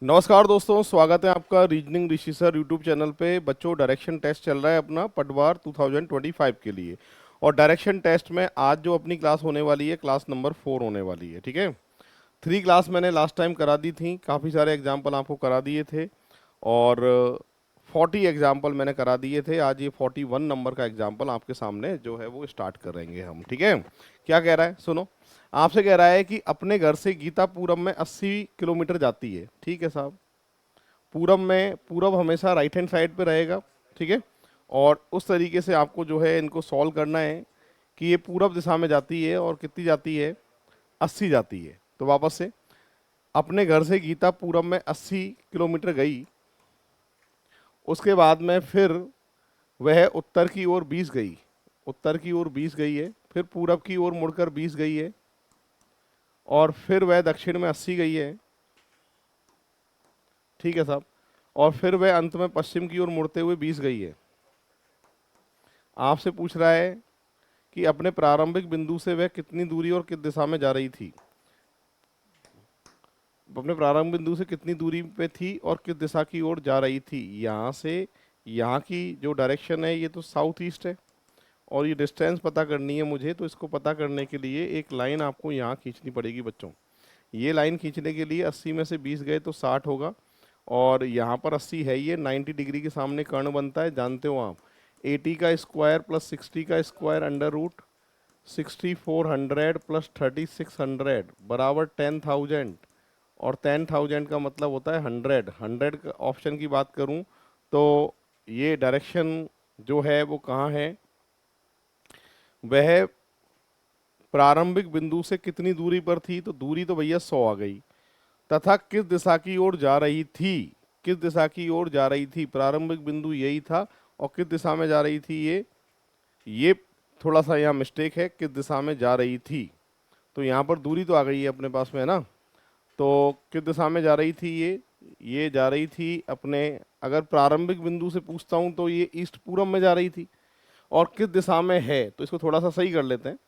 नमस्कार दोस्तों, स्वागत है आपका रीजनिंग ऋषि सर यूट्यूब चैनल पे। बच्चों, डायरेक्शन टेस्ट चल रहा है अपना पटवार 2025 के लिए। और डायरेक्शन टेस्ट में आज जो अपनी क्लास होने वाली है, क्लास नंबर 4 होने वाली है। ठीक है, 3 क्लास मैंने लास्ट टाइम करा दी थी, काफ़ी सारे एग्जाम्पल आपको करा दिए थे और 40 एग्जाम्पल मैंने करा दिए थे। आज ये 41 नंबर का एग्जाम्पल आपके सामने जो है वो स्टार्ट करेंगे हम। ठीक है, क्या कह रहा है सुनो। आपसे कह रहा है कि अपने घर से गीता पूरब में 80 किलोमीटर जाती है। ठीक है साहब, पूरब में, पूरब हमेशा राइट हैंड साइड पे रहेगा। ठीक है, और उस तरीके से आपको जो है इनको सॉल्व करना है कि ये पूरब दिशा में जाती है और कितनी जाती है, 80 जाती है। तो वापस से, अपने घर से गीता पूरब में 80 किलोमीटर गई, उसके बाद में फिर वह उत्तर की ओर 20 गई, उत्तर की ओर 20 गई है, फिर पूरब की ओर मुड़कर 20 गई है, और फिर वह दक्षिण में 80 गई है। ठीक है साहब, और फिर वह अंत में पश्चिम की ओर मुड़ते हुए 20 गई है। आपसे पूछ रहा है कि अपने प्रारंभिक बिंदु से वह कितनी दूरी और किस दिशा में जा रही थी। अपने प्रारंभ बिंदु से कितनी दूरी पे थी और किस दिशा की ओर जा रही थी। यहाँ से यहाँ की जो डायरेक्शन है ये तो साउथ ईस्ट है, और ये डिस्टेंस पता करनी है मुझे। तो इसको पता करने के लिए एक लाइन आपको यहाँ खींचनी पड़ेगी बच्चों। ये लाइन खींचने के लिए 80 में से 20 गए तो 60 होगा, और यहाँ पर 80 है, ये 90 डिग्री के सामने कर्ण बनता है, जानते हो आप। 80 का स्क्वायर प्लस 60 का स्क्वायर अंडर रूट 6400 प्लस 3600 बराबर 10,000, और 10,000 का मतलब होता है 100। 100 का ऑप्शन की बात करूं तो ये डायरेक्शन जो है वो कहाँ है, वह प्रारंभिक बिंदु से कितनी दूरी पर थी। तो दूरी तो भैया 100 आ गई, तथा किस दिशा की ओर जा रही थी। किस दिशा की ओर जा रही थी, प्रारंभिक बिंदु यही था, और किस दिशा में जा रही थी, ये थोड़ा सा यहाँ मिस्टेक है, किस दिशा में जा रही थी। तो यहाँ पर दूरी तो आ गई है अपने पास में, है ना। तो किस दिशा में जा रही थी, ये जा रही थी अपने, अगर प्रारंभिक बिंदु से पूछता हूँ तो ये ईस्ट पूरब में जा रही थी। और किस दिशा में है, तो इसको थोड़ा सा सही कर लेते हैं।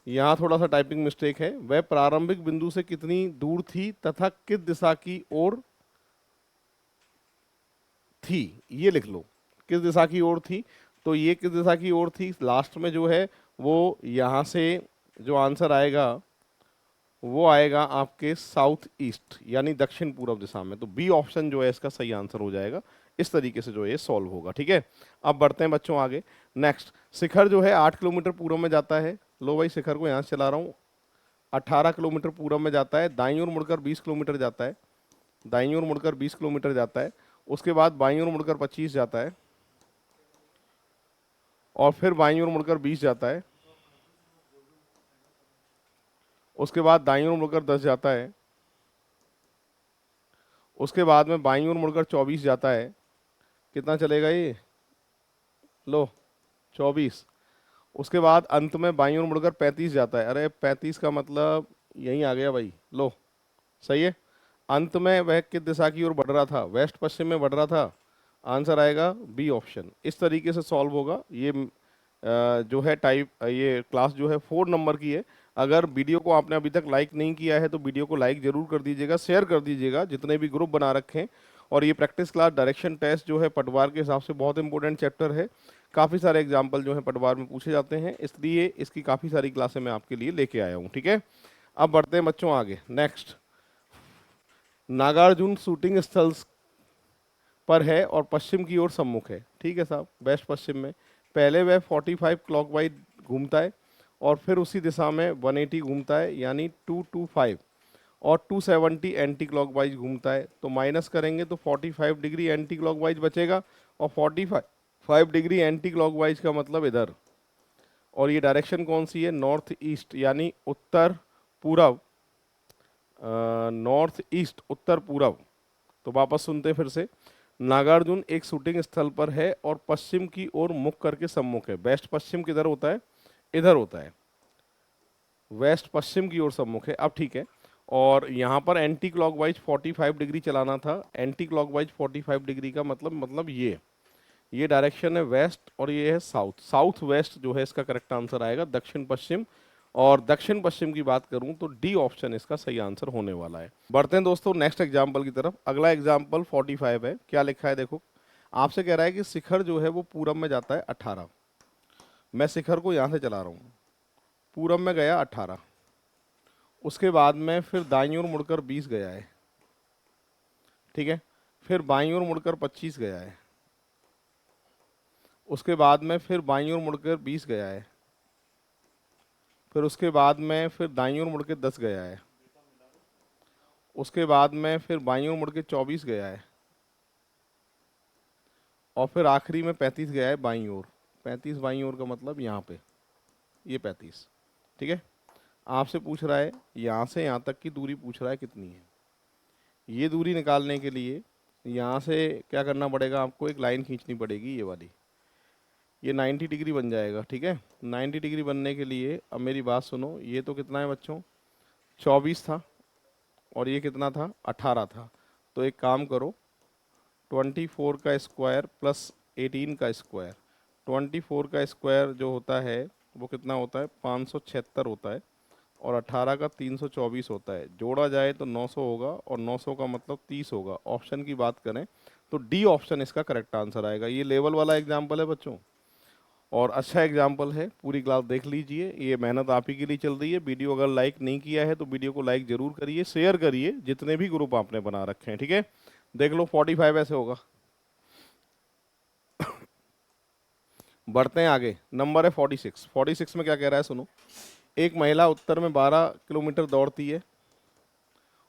यहाँ थोड़ा सा टाइपिंग मिस्टेक है। वह प्रारंभिक बिंदु से कितनी दूर थी तथा किस दिशा की ओर थी, ये लिख लो। किस दिशा की ओर थी, तो ये किस दिशा की ओर थी, लास्ट में जो है वो यहाँ से जो आंसर आएगा वो आएगा आपके साउथ ईस्ट यानी दक्षिण पूर्व दिशा में। तो बी ऑप्शन जो है इसका सही आंसर हो जाएगा। इस तरीके से जो है सॉल्व होगा। ठीक है, अब बढ़ते हैं बच्चों आगे। नेक्स्ट, शिखर जो है 8 किलोमीटर पूर्व में जाता है। लो भाई, शिखर को यहाँ से चला रहा हूँ। 18 किलोमीटर पूर्व में जाता है, दाईं ओर मुड़कर 20 किलोमीटर जाता है, दाईं ओर मुड़कर 20 किलोमीटर जाता है। उसके बाद बाईं ओर मुड़कर 25 जाता है, और फिर बाईं ओर मुड़कर 20 जाता है। उसके बाद दाईं ओर मुड़कर 10 जाता है। उसके बाद में बाईं ओर मुड़कर 24 जाता है। कितना चलेगा ये, लो 24। उसके बाद अंत में बाईं ओर मुड़कर 35 जाता है। अरे 35 का मतलब यहीं आ गया भाई, लो सही है। अंत में वह किस दिशा की ओर बढ़ रहा था, वेस्ट पश्चिम में बढ़ रहा था। आंसर आएगा बी ऑप्शन। इस तरीके से सॉल्व होगा ये। जो है टाइप, ये क्लास जो है 4 नंबर की है। अगर वीडियो को आपने अभी तक लाइक नहीं किया है तो वीडियो को लाइक जरूर कर दीजिएगा, शेयर कर दीजिएगा जितने भी ग्रुप बना रखे हैं। और ये प्रैक्टिस क्लास डायरेक्शन टेस्ट जो है पटवार के हिसाब से बहुत इंपॉर्टेंट चैप्टर है। काफ़ी सारे एग्जाम्पल जो है पटवार में पूछे जाते हैं, इसलिए इसकी काफ़ी सारी क्लासें मैं आपके लिए लेके आया हूँ। ठीक है, अब बढ़ते हैं बच्चों आगे। नेक्स्ट, नागार्जुन शूटिंग स्थल पर है और पश्चिम की ओर सम्मुख है। ठीक है साहब, वेस्ट पश्चिम में। पहले वह 45 क्लॉकवाइज घूमता है, और फिर उसी दिशा में 180 घूमता है यानी 225, और 270 एंटी क्लॉकवाइज घूमता है। तो माइनस करेंगे तो 45 डिग्री एंटी क्लॉकवाइज बचेगा, और 45 डिग्री एंटी क्लॉकवाइज का मतलब इधर। और ये डायरेक्शन कौन सी है, नॉर्थ ईस्ट यानी उत्तर पूरब, नॉर्थ ईस्ट उत्तर पूरब। तो वापस सुनते फिर से। नागार्जुन एक शूटिंग स्थल पर है और पश्चिम की ओर मुख करके सम्मुख है। वेस्ट पश्चिम किधर होता है, इधर होता है, वेस्ट पश्चिम की ओर सम्मुख है। अब ठीक है, और यहाँ पर एंटी क्लॉकवाइज 45 डिग्री चलाना था। एंटी क्लॉकवाइज 45 डिग्री का मतलब ये डायरेक्शन है वेस्ट, और ये है साउथ। साउथ वेस्ट जो है इसका करेक्ट आंसर आएगा, दक्षिण पश्चिम। और दक्षिण पश्चिम की बात करूं तो डी ऑप्शन इसका सही आंसर होने वाला है। बढ़ते हैं दोस्तों नेक्स्ट एग्जाम्पल की तरफ। अगला एग्जाम्पल 45 है। क्या लिखा है देखो, आपसे कह रहा है कि शिखर जो है वो पूरब में जाता है 18। मैं शिखर को यहाँ से चला रहा हूँ, पूरब में गया 18, उसके बाद में फिर दाईं ओर मुड़कर 20 गया है, ठीक है, फिर बाईं ओर मुड़कर 25 गया है, उसके बाद में फिर बाईं ओर मुड़कर 20 गया है, फिर उसके बाद में फिर दाईं ओर मुड़ के 10 गया है, उसके बाद में फिर बाईं ओर मुड़ के 24 गया है, और फिर आखिरी में 35 गया है बाईं ओर। 35 बाईं ओर का मतलब यहाँ पे ये 35, ठीक है। आपसे पूछ रहा है यहाँ से यहाँ तक की दूरी पूछ रहा है कितनी है। ये दूरी निकालने के लिए यहाँ से क्या करना पड़ेगा, आपको एक लाइन खींचनी पड़ेगी, ये वाली। ये 90 डिग्री बन जाएगा, ठीक है। 90 डिग्री बनने के लिए अब मेरी बात सुनो, ये तो कितना है बच्चों, 24 था, और ये कितना था, 18 था। तो एक काम करो, 24 का स्क्वायर प्लस 18 का स्क्वायर। 24 का स्क्वायर जो होता है वो कितना होता है, 576 होता है, और 18 का 324 होता है। जोड़ा जाए तो 900 होगा, और 900 का मतलब 30 होगा। ऑप्शन की बात करें तो डी ऑप्शन इसका करेक्ट आंसर आएगा। ये लेवल वाला एग्जाम्पल है बच्चों, और अच्छा एग्जाम्पल है। पूरी क्लास देख लीजिए, ये मेहनत आप ही के लिए चल रही है। वीडियो अगर लाइक नहीं किया है तो वीडियो को लाइक जरूर करिए, शेयर करिए जितने भी ग्रुप आपने बना रखे हैं, ठीक है। देख लो 45 ऐसे होगा। बढ़ते हैं आगे, नंबर है 46। 46 में क्या कह रहा है सुनो, एक महिला उत्तर में 12 किलोमीटर दौड़ती है,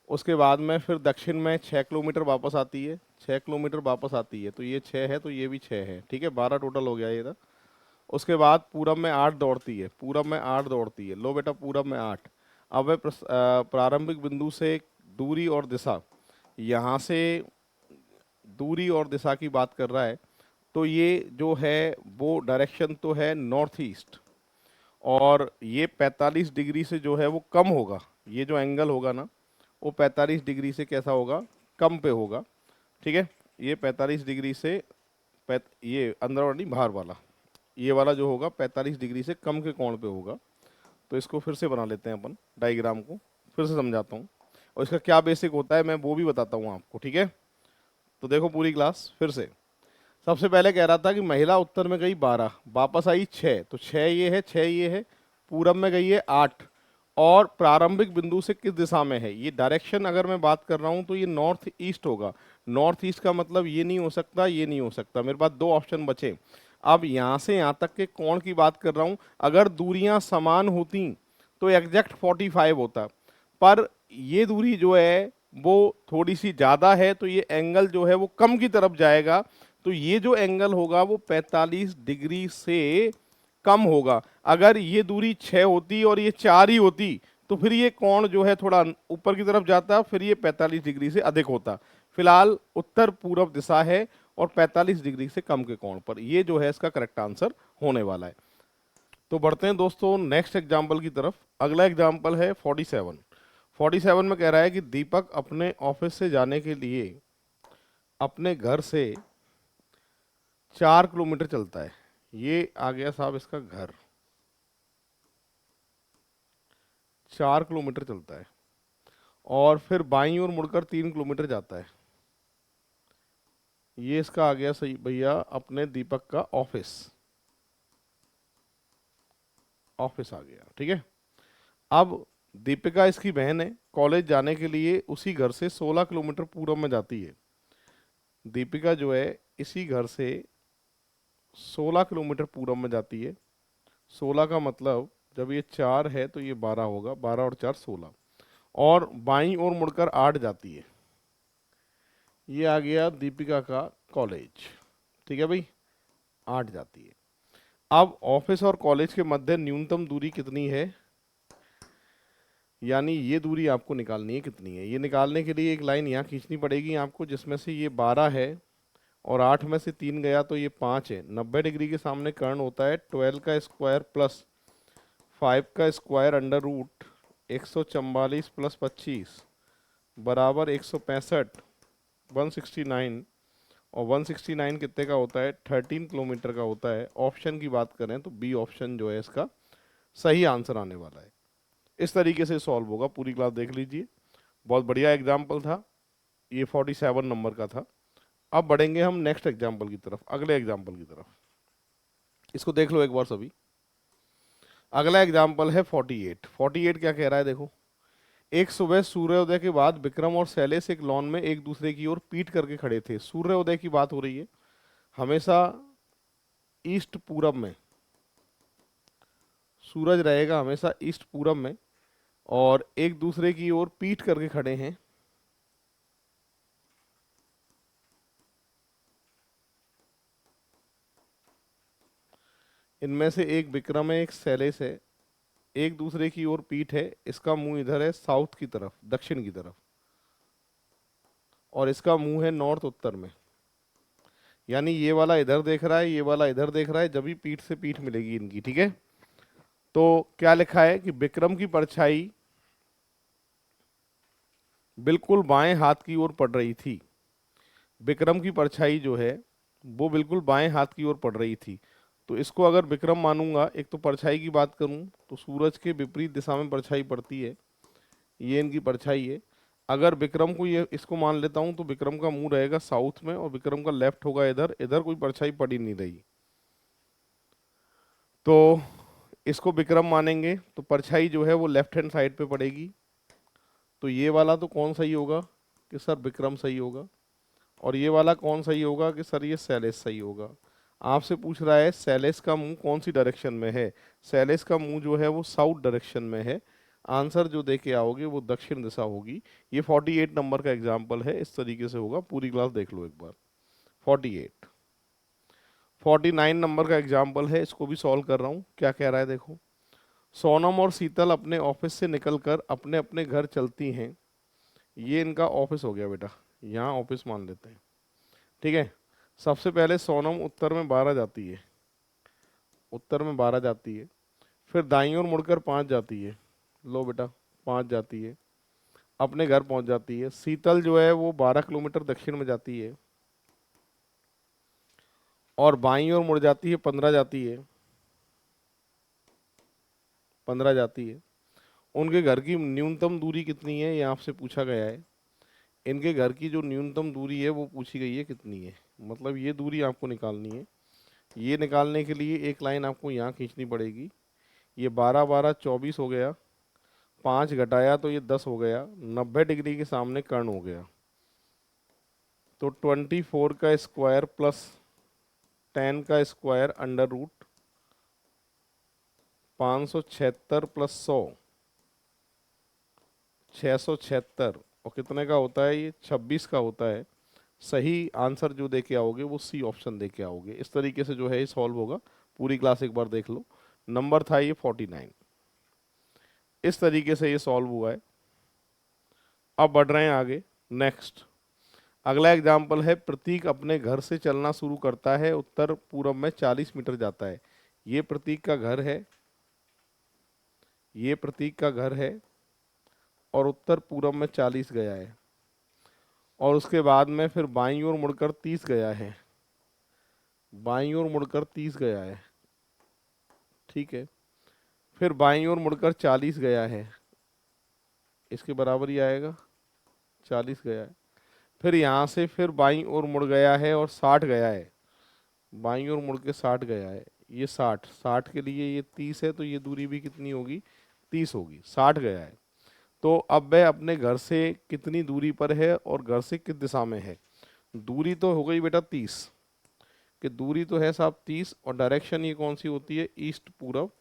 उसके बाद में फिर दक्षिण में 6 किलोमीटर वापस आती है, 6 किलोमीटर वापस आती है, तो ये 6 है तो ये भी 6 है, ठीक है, 12 टोटल हो गया ये था। उसके बाद पूरब में 8 दौड़ती है, पूरब में 8 दौड़ती है। लो बेटा पूरब में 8। अब वह प्रारंभिक बिंदु से दूरी और दिशा, यहाँ से दूरी और दिशा की बात कर रहा है, तो ये जो है वो डायरेक्शन तो है नॉर्थ ईस्ट, और ये 45 डिग्री से जो है वो कम होगा। ये जो एंगल होगा ना वो 45 डिग्री से कैसा होगा, कम पे होगा, ठीक है। ये 45 डिग्री से ये अंदर वाला नहीं, बाहर वाला, ये वाला जो होगा 45 डिग्री से कम के कोण पे होगा। तो इसको फिर से बना लेते हैं अपन, डायग्राम को फिर से समझाता हूँ, और इसका क्या बेसिक होता है मैं वो भी बताता हूँ आपको, ठीक है। तो देखो पूरी क्लास फिर से। सबसे पहले कह रहा था कि महिला उत्तर में गई 12, वापस आई 6, तो 6 ये है, 6 ये है, पूरब में गई है 8, और प्रारंभिक बिंदु से किस दिशा में है, ये डायरेक्शन अगर मैं बात कर रहा हूं तो ये नॉर्थ ईस्ट होगा। नॉर्थ ईस्ट का मतलब ये नहीं हो सकता, ये नहीं हो सकता। मेरे पास दो ऑप्शन बचे। अब यहां से यहां तक के कोण की बात कर रहा हूं, अगर दूरियां समान होती तो एग्जैक्ट 45 होता, पर ये दूरी जो है वो थोड़ी सी ज्यादा है, तो ये एंगल जो है वो कम की तरफ जाएगा। तो ये जो एंगल होगा वो 45 डिग्री से कम होगा। अगर ये दूरी 6 होती और ये 4 ही होती तो फिर ये कोण जो है थोड़ा ऊपर की तरफ जाता, फिर ये 45 डिग्री से अधिक होता। फिलहाल उत्तर पूर्व दिशा है और 45 डिग्री से कम के कोण पर, ये जो है इसका करेक्ट आंसर होने वाला है। तो बढ़ते हैं दोस्तों नेक्स्ट एग्जाम्पल की तरफ। अगला एग्जाम्पल है 47। 47 में कह रहा है कि दीपक अपने ऑफिस से जाने के लिए अपने घर से 4 किलोमीटर चलता है। ये आ गया साहब इसका घर, 4 किलोमीटर चलता है, और फिर बाईं ओर मुड़कर 3 किलोमीटर जाता है। ये इसका आ गया सही भैया अपने दीपक का ऑफिस, ऑफिस आ गया, ठीक है। अब दीपिका इसकी बहन है, कॉलेज जाने के लिए उसी घर से 16 किलोमीटर पूर्व में जाती है। दीपिका जो है इसी घर से 16 किलोमीटर पूर्व में जाती है। 16 का मतलब जब ये 4 है तो ये 12 होगा, 12 और 4 16, और बाईं ओर मुड़कर 8 जाती है। ये आ गया दीपिका का कॉलेज, ठीक है भाई, 8 जाती है। अब ऑफिस और कॉलेज के मध्य न्यूनतम दूरी कितनी है, यानी ये दूरी आपको निकालनी है कितनी है। ये निकालने के लिए एक लाइन यहाँ खींचनी पड़ेगी आपको, जिसमें से ये 12 है और 8 में से 3 गया तो ये 5 है। 90 डिग्री के सामने कर्ण होता है 12 का स्क्वायर प्लस 5 का स्क्वायर अंडर रूट 144 प्लस 25 बराबर 165, 169, और 169 कितने का होता है, 13 किलोमीटर का होता है। ऑप्शन की बात करें तो बी ऑप्शन जो है इसका सही आंसर आने वाला है। इस तरीके से सॉल्व होगा, पूरी क्लास देख लीजिए। बहुत बढ़िया एग्जाम्पल था, ये 47 नंबर का था। अब बढ़ेंगे हम नेक्स्ट एग्जाम्पल की तरफ, अगले एग्जाम्पल की तरफ। इसको देख लो एक बार सभी। अगला एग्जाम्पल है 48। 48 क्या कह रहा है देखो। एक सुबह सूर्योदय के बाद विक्रम और शैलेश एक लॉन में एक दूसरे की ओर पीठ करके खड़े थे। सूर्योदय की बात हो रही है, हमेशा ईस्ट पूरब में सूरज रहेगा, हमेशा ईस्ट पूरब में, और एक दूसरे की ओर पीठ करके खड़े हैं। इनमें से एक विक्रम है, एक शैलेश है, एक दूसरे की ओर पीठ है। इसका मुंह इधर है साउथ की तरफ, दक्षिण की तरफ, और इसका मुंह है नॉर्थ उत्तर में। यानी ये वाला इधर देख रहा है, ये वाला इधर देख रहा है, जब भी पीठ से पीठ मिलेगी इनकी, ठीक है। तो क्या लिखा है कि विक्रम की परछाई बिल्कुल बाएं हाथ की ओर पड़ रही थी। विक्रम की परछाई जो है वो बिल्कुल बाएं हाथ की ओर पड़ रही थी। तो इसको अगर विक्रम मानूंगा, एक तो परछाई की बात करूं तो सूरज के विपरीत दिशा में परछाई पड़ती है, ये इनकी परछाई है। अगर विक्रम को ये इसको मान लेता हूं तो विक्रम का मुंह रहेगा साउथ में और विक्रम का लेफ्ट होगा इधर, इधर कोई परछाई पड़ ही नहीं रही। तो इसको विक्रम मानेंगे तो परछाई जो है वो लेफ्ट हैंड साइड पे पड़ेगी। तो ये वाला तो कौन सही होगा कि सर विक्रम सही होगा, और ये वाला कौन सही होगा कि सर ये शैलेश सही होगा। आपसे पूछ रहा है शैलेश का मुंह कौन सी डायरेक्शन में है। शैलेश का मुंह जो है वो साउथ डायरेक्शन में है। आंसर जो देके आओगे वो दक्षिण दिशा होगी। ये 48 नंबर का एग्जाम्पल है, इस तरीके से होगा। पूरी क्लास देख लो एक बार। 48। 49 नंबर का एग्जाम्पल है, इसको भी सॉल्व कर रहा हूँ। क्या कह रहा है देखो। सोनम और शीतल अपने ऑफिस से निकलकर अपने अपने घर चलती हैं। ये इनका ऑफिस हो गया बेटा, यहाँ ऑफिस मान लेते हैं, ठीक है। सबसे पहले सोनम उत्तर में 12 जाती है, उत्तर में 12 जाती है। फिर दाईं ओर मुड़कर 5 जाती है, लो बेटा 5 जाती है, अपने घर पहुंच जाती है। शीतल जो है वो 12 किलोमीटर दक्षिण में जाती है और बाईं ओर मुड़ जाती है, 15 जाती है, 15 जाती है। उनके घर की न्यूनतम दूरी कितनी है ये आपसे पूछा गया है। इनके घर की जो न्यूनतम दूरी है वो पूछी गई है कितनी है, मतलब ये दूरी आपको निकालनी है। ये निकालने के लिए एक लाइन आपको यहाँ खींचनी पड़ेगी। ये 12 12 24 हो गया, 5 घटाया तो ये 10 हो गया, 90 डिग्री के सामने कर्ण हो गया। तो 24 का स्क्वायर प्लस 10 का स्क्वायर अंडर रूट 576 प्लस 100 676, और कितने का होता है ये 26 का होता है। सही आंसर जो दे के आओगे वो सी ऑप्शन दे के आओगे। इस तरीके से जो है ये सॉल्व होगा। पूरी क्लास एक बार देख लो। नंबर था ये 49। इस तरीके से ये सॉल्व हुआ है। अब बढ़ रहे हैं आगे। नेक्स्ट अगला एग्जाम्पल है, प्रतीक अपने घर से चलना शुरू करता है, उत्तर पूरब में 40 मीटर जाता है। ये प्रतीक का घर है, ये प्रतीक का घर है, और उत्तर पूरब में 40 गया है, और उसके बाद में फिर बाईं ओर मुड़कर 30 गया है, बाईं ओर मुड़कर 30 गया है, ठीक है। फिर बाईं ओर मुड़कर 40 गया है, इसके बराबर ही आएगा, 40 गया है। फिर यहाँ से फिर बाईं ओर मुड़ गया है और 60 गया है, बाईं ओर मुड़ के 60 गया है। ये 60, 60 के लिए ये 30 है, तो ये दूरी भी कितनी होगी, 30 होगी। 60 गया है। तो अब वह अपने घर से कितनी दूरी पर है और घर से किस दिशा में है। दूरी तो हो गई बेटा 30, कि दूरी तो है साहब 30, और डायरेक्शन ये कौन सी होती है, ईस्ट पूरब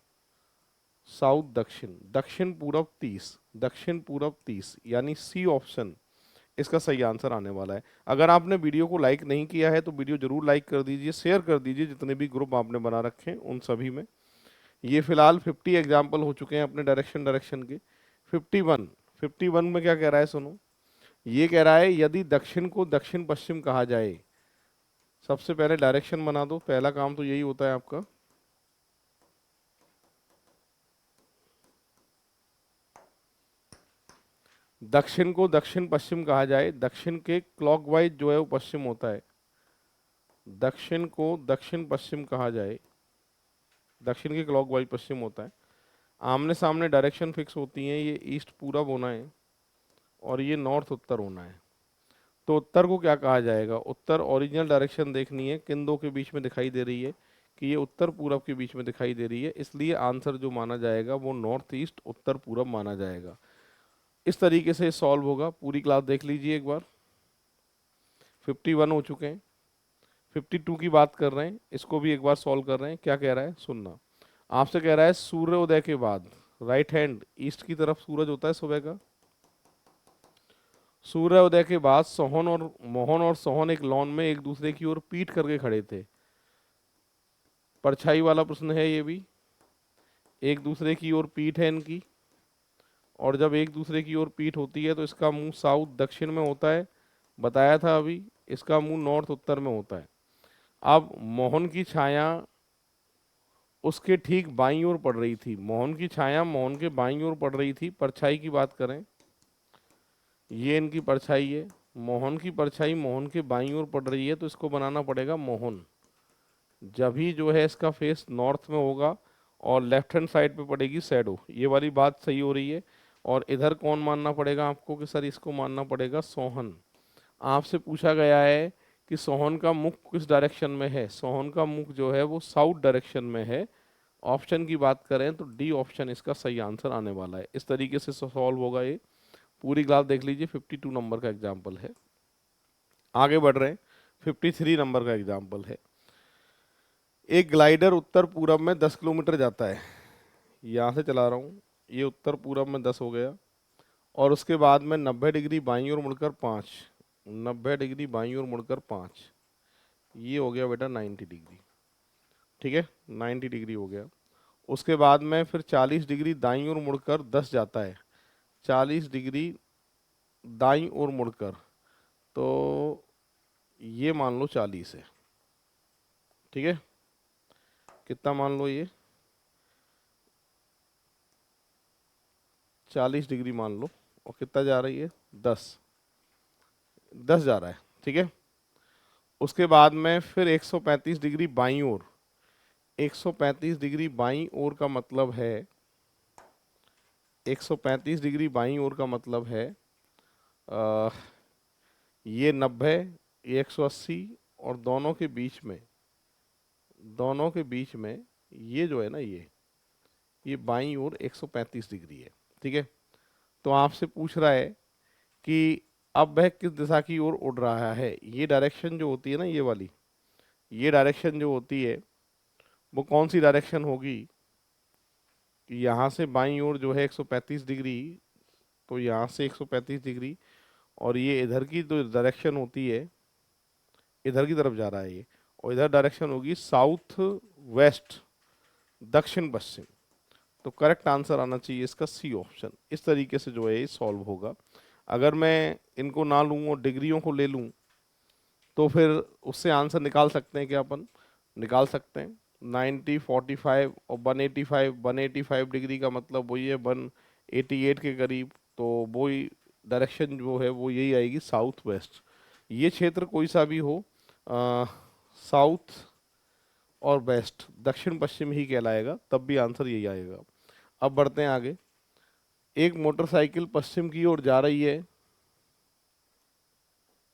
साउथ दक्षिण, दक्षिण पूरब 30, दक्षिण पूरब 30, यानी सी ऑप्शन इसका सही आंसर आने वाला है। अगर आपने वीडियो को लाइक नहीं किया है तो वीडियो जरूर लाइक कर दीजिए, शेयर कर दीजिए जितने भी ग्रुप आपने बना रखे हैं उन सभी में। ये फिलहाल 50 एग्जाम्पल हो चुके हैं अपने डायरेक्शन डायरेक्शन के। 51, 51 में क्या कह रहा है सुनो। ये कह रहा है यदि दक्षिण को दक्षिण पश्चिम कहा जाए। सबसे पहले डायरेक्शन बना दो, पहला काम तो यही होता है आपका। दक्षिण को दक्षिण पश्चिम कहा जाए, दक्षिण के क्लॉकवाइज जो है वो पश्चिम होता है। दक्षिण को दक्षिण पश्चिम कहा जाए, दक्षिण के क्लॉकवाइज पश्चिम होता है। आमने सामने डायरेक्शन फिक्स होती हैं, ये ईस्ट पूरब होना है और ये नॉर्थ उत्तर होना है। तो उत्तर को क्या कहा जाएगा? उत्तर ओरिजिनल डायरेक्शन देखनी है, किन दो के बीच में दिखाई दे रही है कि ये उत्तर पूरब के बीच में दिखाई दे रही है, इसलिए आंसर जो माना जाएगा वो नॉर्थ ईस्ट उत्तर पूरब माना जाएगा। इस तरीके से सॉल्व होगा। पूरी क्लास देख लीजिए एक बार। 51 हो चुके हैं, 52 की बात कर रहे हैं, इसको भी एक बार सॉल्व कर रहे हैं। क्या कह रहा है सुनना। आपसे कह रहा है सूर्योदय के बाद, राइट हैंड ईस्ट की तरफ सूरज होता है सुबह का। सूर्योदय के बाद मोहन और सोहन एक लॉन में एक दूसरे की ओर पीठ करके खड़े थे। परछाई वाला प्रश्न है ये भी। एक दूसरे की ओर पीठ है इनकी, और जब एक दूसरे की ओर पीठ होती है तो इसका मुंह साउथ दक्षिण में होता है, बताया था अभी। इसका मुंह नॉर्थ उत्तर में होता है। अब मोहन की छाया उसके ठीक बाईं ओर पड़ रही थी। मोहन की छाया मोहन के बाईं ओर पड़ रही थी। परछाई की बात करें, ये इनकी परछाई है। मोहन की परछाई मोहन के बाईं ओर पड़ रही है, तो इसको बनाना पड़ेगा मोहन। जब ही जो है इसका फेस नॉर्थ में होगा और लेफ्ट हैंड साइड पे पड़ेगी शैडो। ये वाली बात सही हो रही है। और इधर कौन मानना पड़ेगा आपको कि सर इसको मानना पड़ेगा सोहन। आपसे पूछा गया है कि सोहन का मुख किस डायरेक्शन में है। सोहन का मुख जो है वो साउथ डायरेक्शन में है। ऑप्शन की बात करें तो डी ऑप्शन इसका सही आंसर आने वाला है। इस तरीके से सॉल्व होगा ये। पूरी क्लास देख लीजिए। 52 नंबर का एग्जाम्पल है। आगे बढ़ रहे हैं। 53 नंबर का एग्जाम्पल है। एक ग्लाइडर उत्तर पूरब में 10 किलोमीटर जाता है। यहाँ से चला रहा हूँ, ये उत्तर पूरब में 10 हो गया, और उसके बाद में 90 डिग्री बाईं ओर मुड़कर 5, 90 डिग्री बाईं ओर मुड़कर 5, ये हो गया बेटा 90 डिग्री। ठीक है, 90 डिग्री हो गया। उसके बाद में फिर 40 डिग्री दाईं ओर मुड़कर 10 जाता है। 40 डिग्री दाईं ओर मुड़कर, तो ये मान लो 40 है। ठीक है, कितना मान लो, ये 40 डिग्री मान लो। और कितना जा रही है? 10, 10 जा रहा है। ठीक है, उसके बाद में फिर 135 डिग्री बाईं ओर। 135 डिग्री बाईं ओर का मतलब है, 135 डिग्री बाईं ओर का मतलब है आ, ये 90, ये 180, और दोनों के बीच में, दोनों के बीच में ये जो है ना, ये बाईं ओर 135 डिग्री है। ठीक है, तो आपसे पूछ रहा है कि अब वह किस दिशा की ओर उड़ रहा है। ये डायरेक्शन जो होती है ना, ये वाली, ये डायरेक्शन जो होती है वो कौन सी डायरेक्शन होगी कि यहाँ से बाईं ओर जो है 135 डिग्री, तो यहाँ से 135 डिग्री, और ये इधर की जो डायरेक्शन होती है, इधर की तरफ जा रहा है ये, और इधर डायरेक्शन होगी साउथ वेस्ट, दक्षिण पश्चिम। तो करेक्ट आंसर आना चाहिए इसका सी ऑप्शन। इस तरीके से जो है ये सॉल्व होगा। अगर मैं इनको ना लूँ और डिग्रियों को ले लूँ तो फिर उससे आंसर निकाल सकते हैं क्या? अपन निकाल सकते हैं। 90, 45 और 185, 185 डिग्री का मतलब वही है 188 के करीब। तो वही डायरेक्शन जो है वो यही आएगी, साउथ वेस्ट। ये क्षेत्र कोई सा भी हो, साउथ और वेस्ट, दक्षिण पश्चिम ही कहलाएगा, तब भी आंसर यही आएगा। अब बढ़ते हैं आगे। एक मोटरसाइकिल पश्चिम की ओर जा रही है।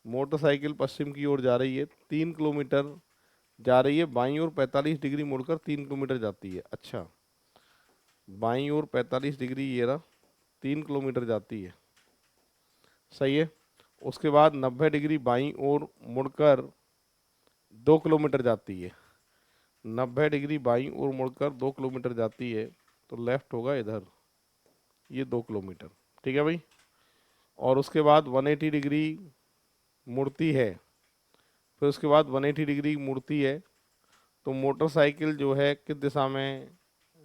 मोटरसाइकिल पश्चिम की ओर जा रही है, 3 किलोमीटर जा रही है। बाईं ओर 45 डिग्री मुड़कर 3 किलोमीटर जाती है। अच्छा, बाईं ओर 45 डिग्री, ये रहा, 3 किलोमीटर जाती है। सही है। उसके बाद 90 डिग्री बाईं ओर मुड़कर 2 किलोमीटर जाती है। 90 डिग्री बाईं ओर मुड़कर 2 किलोमीटर जाती है, तो लेफ्ट होगा इधर, ये 2 किलोमीटर। ठीक है भाई। और उसके बाद 180 डिग्री मुड़ती है। फिर उसके बाद 180 डिग्री मुड़ती है, तो मोटरसाइकिल जो है किस दिशा में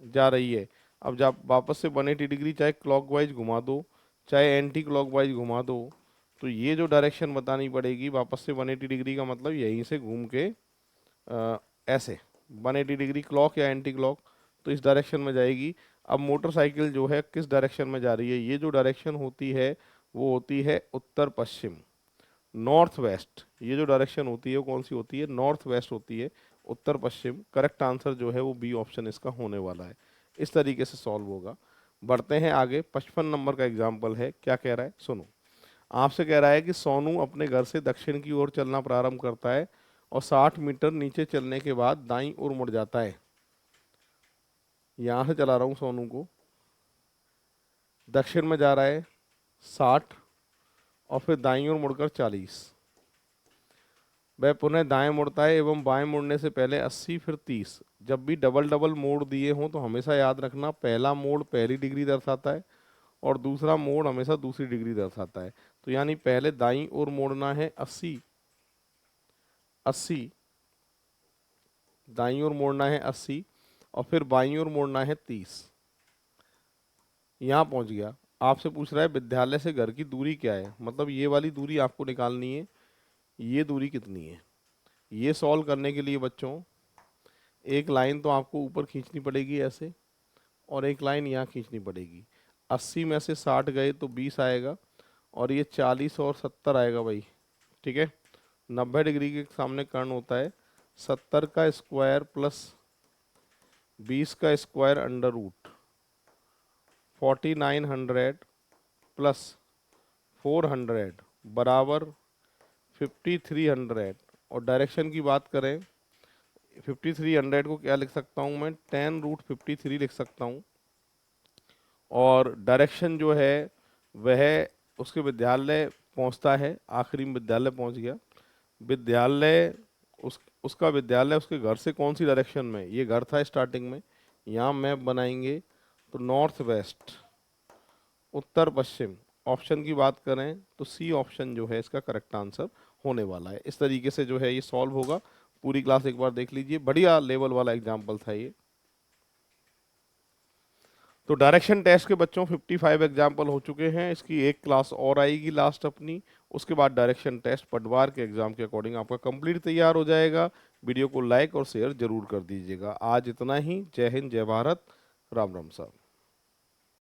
जा रही है? अब जब वापस से 180 डिग्री चाहे क्लॉकवाइज घुमा दो, चाहे एंटी क्लॉकवाइज घुमा दो, तो ये जो डायरेक्शन बतानी पड़ेगी वापस से 180 डिग्री का मतलब यहीं से घूम के ऐसे 180 डिग्री क्लॉक या एंटी क्लॉक, तो इस डायरेक्शन में जाएगी। अब मोटरसाइकिल जो है किस डायरेक्शन में जा रही है? ये जो डायरेक्शन होती है वो होती है उत्तर पश्चिम, नॉर्थ वेस्ट। ये जो डायरेक्शन होती है वो कौन सी होती है? नॉर्थ वेस्ट होती है, उत्तर पश्चिम। करेक्ट आंसर जो है वो बी ऑप्शन इसका होने वाला है। इस तरीके से सॉल्व होगा। बढ़ते हैं आगे। 55 नंबर का एग्जाम्पल है, क्या कह रहा है सुनो। आपसे कह रहा है कि सोनू अपने घर से दक्षिण की ओर चलना प्रारंभ करता है और 60 मीटर नीचे चलने के बाद दाईं ओर मुड़ जाता है। यहां से चला रहा हूं सोनू को, दक्षिण में जा रहा है 60 और फिर दाईं ओर मुड़कर 40। वह पुनः दाएं मुड़ता है एवं बाएं मुड़ने से पहले 80 फिर 30। जब भी डबल डबल मोड़ दिए हों तो हमेशा याद रखना पहला मोड़ पहली डिग्री दर्शाता है और दूसरा मोड़ हमेशा दूसरी डिग्री दर्शाता है। तो यानी पहले दाईं ओर मोड़ना है 80, 80 दाईं ओर मोड़ना है 80 और फिर बाईं ओर मोड़ना है 30। यहाँ पहुँच गया। आपसे पूछ रहा है विद्यालय से घर की दूरी क्या है, मतलब ये वाली दूरी आपको निकालनी है, ये दूरी कितनी है। ये सॉल्व करने के लिए बच्चों एक लाइन तो आपको ऊपर खींचनी पड़ेगी ऐसे, और एक लाइन यहाँ खींचनी पड़ेगी। 80 में से 60 गए तो 20 आएगा और ये 40 और 70 आएगा भाई, ठीक है। 90 डिग्री के सामने कर्ण होता है 70 का स्क्वायर प्लस 20 का स्क्वायर अंडर रूट 4900 प्लस 400 बराबर 5300। और डायरेक्शन की बात करें 5300 को क्या लिख सकता हूँ मैं, 10√53 लिख सकता हूँ। और डायरेक्शन जो है वह उसके विद्यालय पहुँचता है, आखिरी में विद्यालय पहुँच गया। विद्यालय उसका विद्यालय उसके घर से कौन सी डायरेक्शन में, ये घर था स्टार्टिंग में, यहाँ मैप बनाएंगे तो नॉर्थ वेस्ट, उत्तर पश्चिम। ऑप्शन की बात करें तो सी ऑप्शन जो है इसका करेक्ट आंसर होने वाला है। इस तरीके से जो है ये सॉल्व होगा। पूरी क्लास एक बार देख लीजिए, बढ़िया लेवल वाला एग्जाम्पल था ये। तो डायरेक्शन टेस्ट के बच्चों 55 एग्जाम्पल हो चुके हैं। इसकी एक क्लास और आएगी लास्ट अपनी, उसके बाद डायरेक्शन टेस्ट पटवार के एग्जाम के अकॉर्डिंग आपका कंप्लीट तैयार हो जाएगा। वीडियो को लाइक और शेयर जरूर कर दीजिएगा। आज इतना ही। जय हिंद, जय भारत, राम राम साहब।